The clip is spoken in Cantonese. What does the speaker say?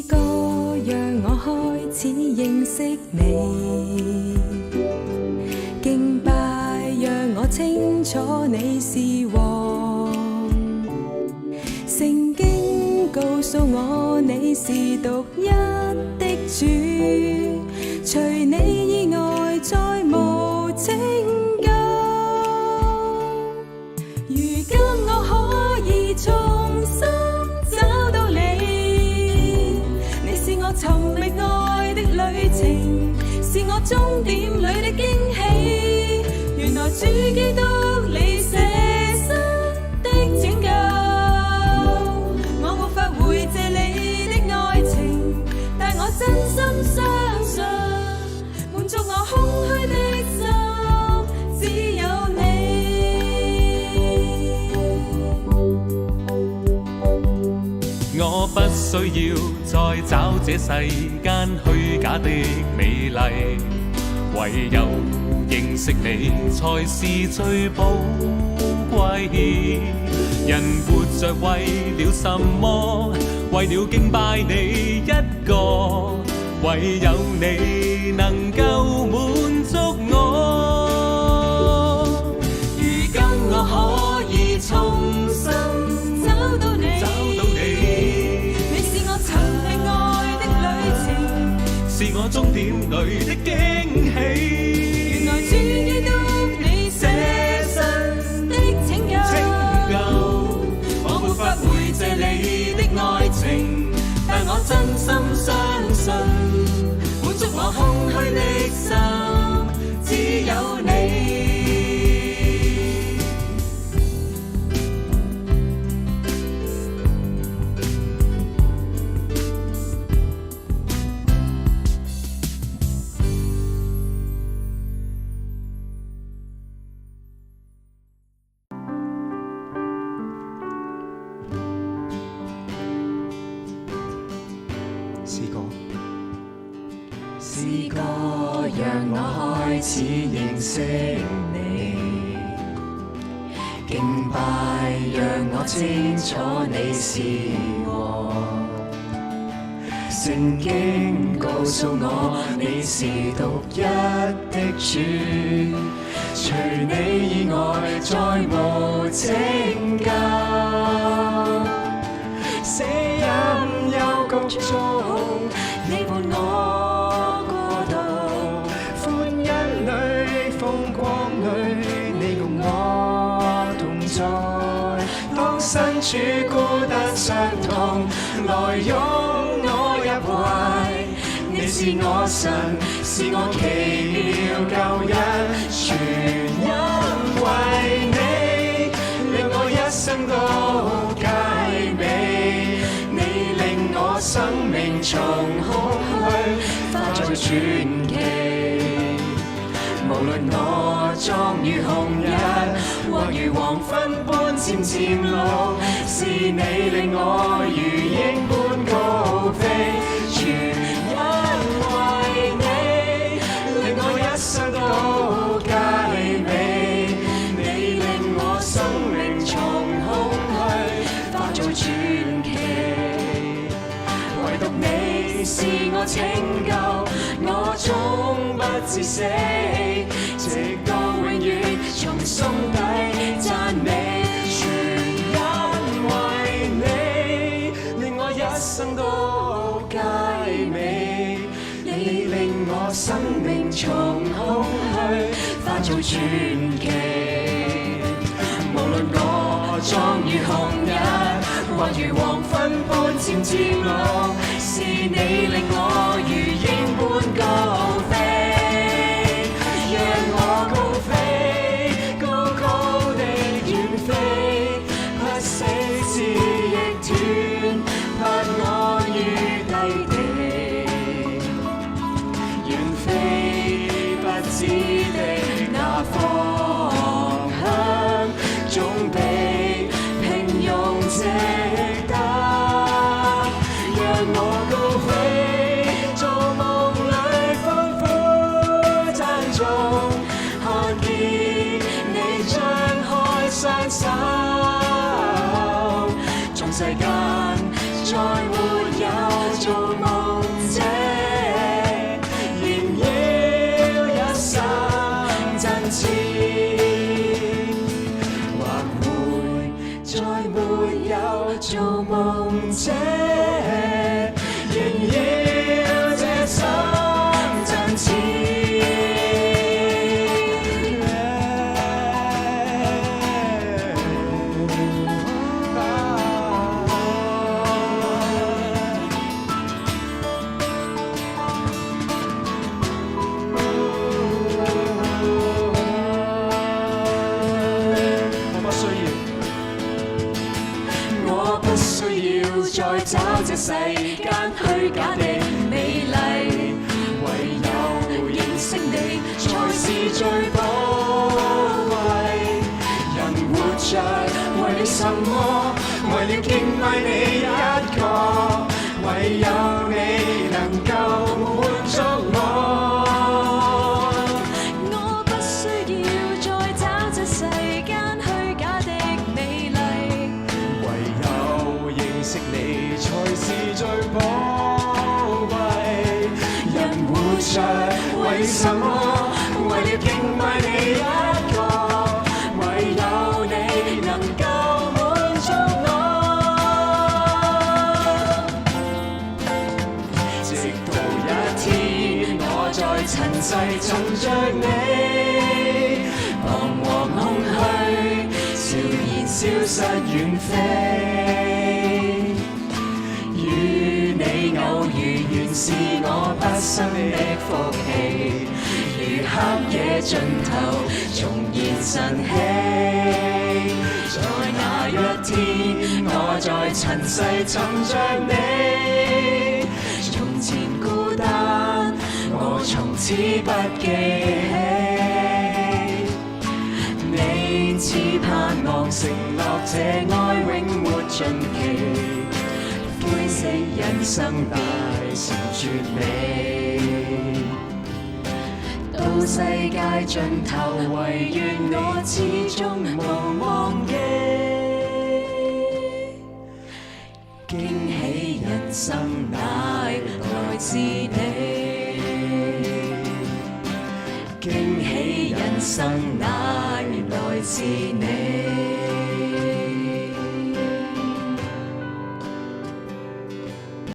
歌讓我開始認識你，敬拜讓我清楚你是王。聖經告訴我你是獨一的主，除你以外再無拯救。如今我可以重新找到你，你是我尋覓愛的旅程，是我終點裏的驚喜。原來主基督你捨身的拯救，我沒法回謝你的愛情，但我真心相信，滿足我空虛的心只有你。我不需要再找這世間虛假的美麗，唯有認識你才是最寶貴。人活着為了什麼？為了敬拜你一個，唯有你能夠滿足我。如今我可以重新找到你，你是我尋覓愛的旅程，是我終點裏的驚喜。原來主基督你捨身的拯救，我沒法回謝你的愛情，但我真心相信，滿足我空虛的心只有你。詩歌讓我開始認識你，敬拜讓我清楚你是王。聖經告訴我你是獨一的主，除你以外再無拯救。死蔭幽谷中，你伴我過渡，歡欣裏風光裏，你共我同在。當身處孤單傷痛，來擁我入懷。你是我神，是我奇妙救恩，全因為你，令我一生都佳美。你令我生命從空虛化作傳奇。無論我壯如紅日，或如黃昏般漸漸老，是你令我如鷹般高飛。全因為你，令我一生都佳美。你令我生命從空虛化作傳奇。唯獨你是我拯救，我終不致死，直到永遠從心底讚美。全因為你，令我一生都佳美。你令我生命從空虛化做傳奇。無論我壯如紅日，或如黃昏般漸漸老，是你令我如鷹般高飛。讓我高飛，高高地遠飛，不死之翼斷，不安於低地。遠飛不知的那方向，總比平庸值得。讓我高飛，做夢裏歡呼讚頌，看見你張開雙手，縱世間再沒有做夢者，仍要一生真摯，或會再沒有做夢者，仍要這生真摯。我不需要再找這世間虛假的美麗，唯有認識你才是最寶貴。人活着為了什麼？為了敬畏你一個，唯有你能夠滿足我。我不需要再找這世間虛假的美麗，唯有認識你才是最寶貴。人活着為什麼？為了敬畏你一個，唯有你能夠滿足我。直到一天我在塵世尋着你，彷徨空虛悄然消失遠飛，與你偶遇原是我畢生的福氣，如黑夜盡頭重現晨曦。在那一天我在塵世尋着你，從前孤單我從此不記起，你似盼望承諾這愛永沒盡期，灰色人生大成絕美，到世界盡頭唯願我始終無忘記，驚喜人生乃來自你，驚喜人生乃來自你。